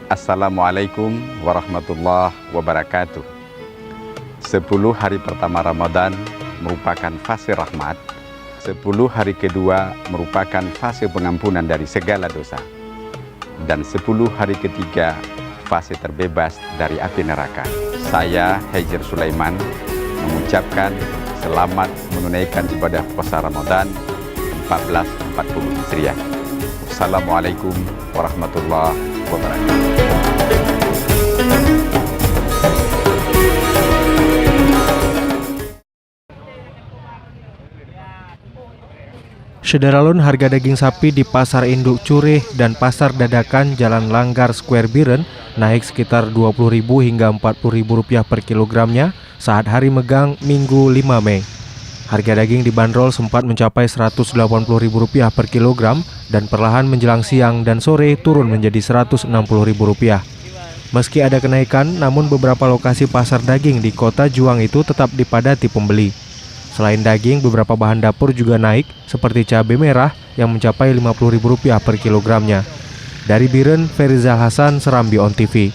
Assalamualaikum warahmatullahi wabarakatuh. 10 hari pertama Ramadan merupakan fase rahmat. 10 hari kedua merupakan fase pengampunan dari segala dosa. Dan 10 hari ketiga fase terbebas dari api neraka. Saya Haijer Sulaiman mengucapkan selamat menunaikan ibadah puasa Ramadan 1440 Hijriah. Assalamualaikum warahmatullahi wabarakatuh. Sederalun harga daging sapi di Pasar Induk Curih dan Pasar Dadakan Jalan Langgar Square Biren naik sekitar Rp20.000 hingga Rp40.000 per kilogramnya saat hari megang Minggu 5 Mei. Harga daging dibanderol sempat mencapai Rp180.000 per kilogram dan perlahan menjelang siang dan sore turun menjadi Rp160.000. Meski ada kenaikan, namun beberapa lokasi pasar daging di Kota Juang itu tetap dipadati pembeli. Selain daging, beberapa bahan dapur juga naik seperti cabai merah yang mencapai Rp50.000 per kilogramnya. Dari Biren, Ferizal Hasan, Serambi On TV.